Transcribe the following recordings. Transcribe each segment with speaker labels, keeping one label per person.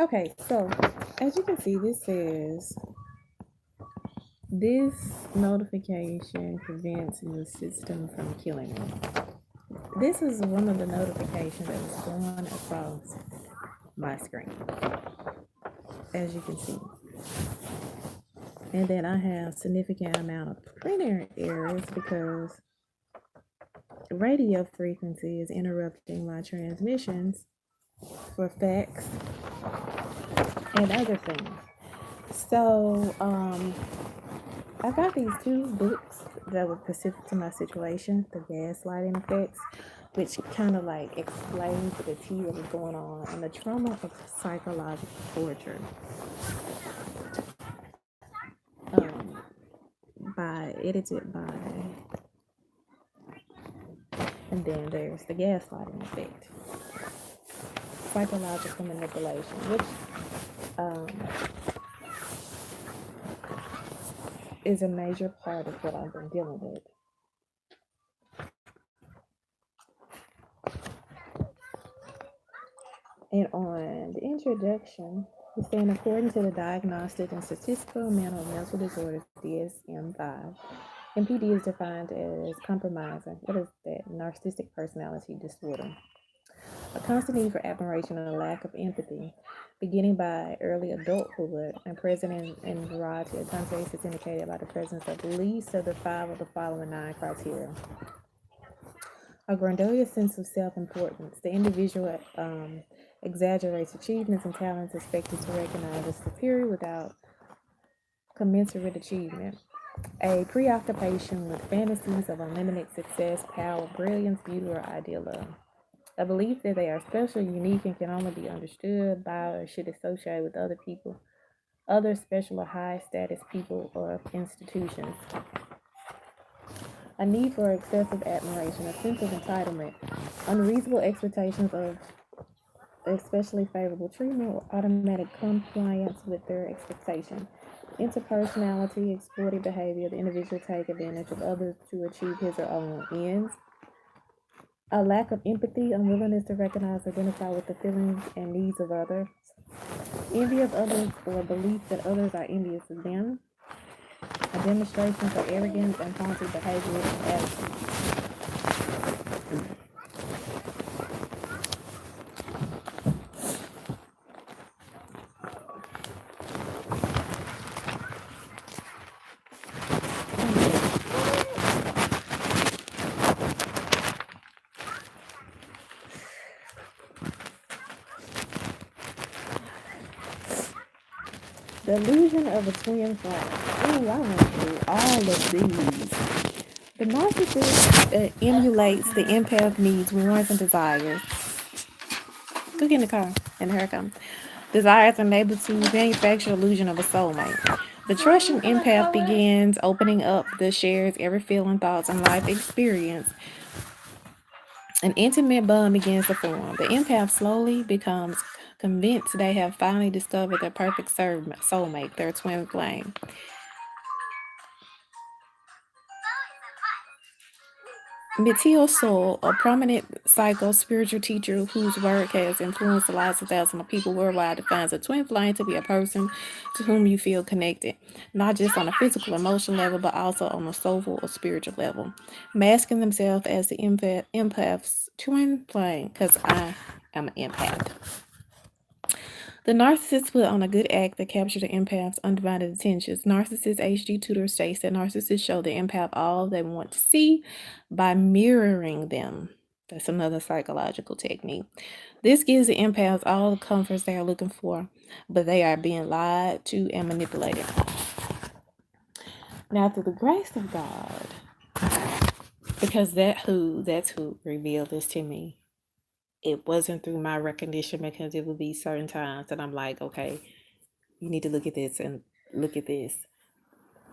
Speaker 1: Okay, so as you can see, this notification prevents the system from killing me. This is one of the notifications that was going across my screen, as you can see. And then I have significant amount of printer errors because radio frequency is interrupting my transmissions for fax and other things. So I got these two books that were specific to my situation, the gaslighting effects, which kind of like explains to the tea what was going on, and the trauma of psychological torture, edited by, and then there's the gaslighting effect, psychological manipulation, which um, is a major part of what I've been dealing with. And on the introduction, we stand according to the Diagnostic and Statistical Manual of Mental Disorders, DSM-5. MPD is defined as compromising. What is that? Narcissistic personality disorder. A constant need for admiration and a lack of empathy, beginning by early adulthood and present in a variety of contexts, is indicated by the presence of least of the five of the following nine criteria. A grandiose sense of self-importance. The individual exaggerates achievements and talents, expected to recognize as superior without commensurate achievement. A preoccupation with fantasies of unlimited success, power, brilliance, beauty, or idealism. A belief that they are special, unique, and can only be understood by or should associate with other people, other special or high status people or institutions. A need for excessive admiration, a sense of entitlement, unreasonable expectations of especially favorable treatment or automatic compliance with their expectation. Interpersonality, exploitive behavior, the individual take advantage of others to achieve his or her own ends. A lack of empathy, unwillingness to recognize, identify with the feelings and needs of others. Envy of others or belief that others are envious of them. A demonstration for arrogance and faulty behavior and attitudes. The illusion of a twin flame. Ooh, I went through all of these. The narcissist emulates the empath needs, wants, and desires. Go get in the car, and here I come. Desires and able to manufacture illusion of a soulmate. The trusting empath begins opening up the shares every feeling, thoughts, and life experience. An intimate bond begins to form. The empath slowly becomes convinced they have finally discovered their perfect soulmate, their twin flame. Matteo Soul, a prominent psycho-spiritual teacher whose work has influenced the lives of thousands of people worldwide, defines a twin flame to be a person to whom you feel connected, not just on a physical, emotional level, but also on a soulful or spiritual level. Masking themselves as the empath's twin flame, because I am an empath. The narcissist put on a good act that captured the empath's undivided attentions. Narcissist HD Tutor states that narcissists show the empath all they want to see by mirroring them. That's another psychological technique. This gives the empaths all the comforts they are looking for, but they are being lied to and manipulated. Now, through the grace of God, because that's who revealed this to me. It wasn't through my recognition, because it would be certain times that I'm like, okay, you need to look at this and look at this.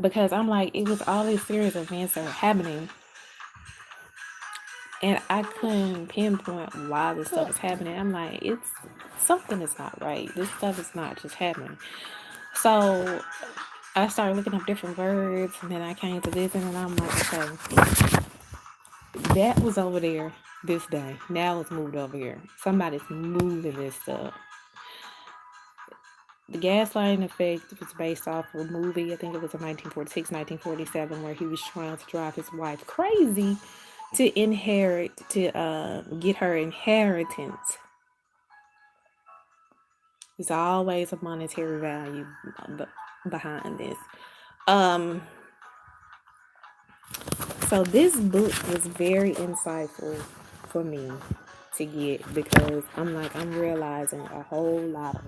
Speaker 1: Because I'm like, it was all these series of events that were happening, and I couldn't pinpoint why this stuff is happening. I'm like, it's something is not right. This stuff is not just happening. So I started looking up different words, and then I came to this, and I'm like, okay, that was over there this day. Now it's moved over here. Somebody's moving this stuff. The gaslighting effect was based off of a movie, I think it was in 1946, 1947, where he was trying to drive his wife crazy to get her inheritance. There's always a monetary value behind this. Um, so this book was very insightful for me to get because I'm realizing a whole lot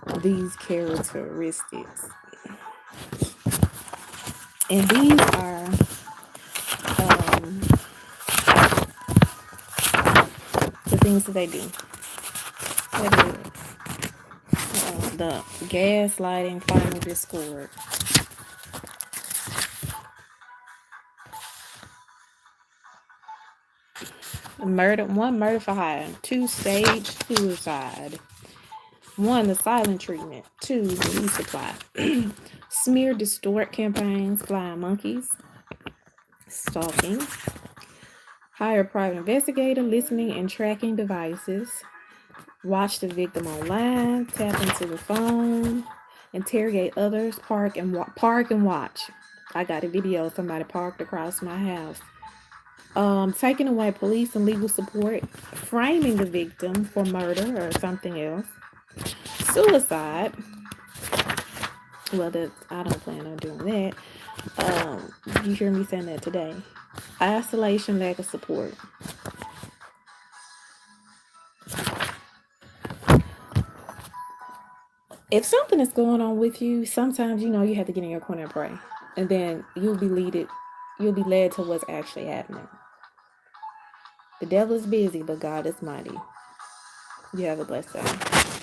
Speaker 1: of these characteristics. And these are um, the things that they do. What is the gaslighting final discord. Murder for hire. 2, stage suicide. 1, the silent treatment. 2, the supply. Smear distort campaigns, flying monkeys. Stalking. Hire a private investigator, listening and tracking devices. Watch the victim online, tap into the phone, interrogate others, park and watch. I got a video of somebody parked across my house. Taking away police and legal support, framing the victim for murder or something else. Suicide. Well, I don't plan on doing that. You hear me saying that today. Isolation, lack of support. If something is going on with you, sometimes you have to get in your corner and pray, and then you'll be led to what's actually happening. The devil is busy, but God is mighty. You have a blessed day.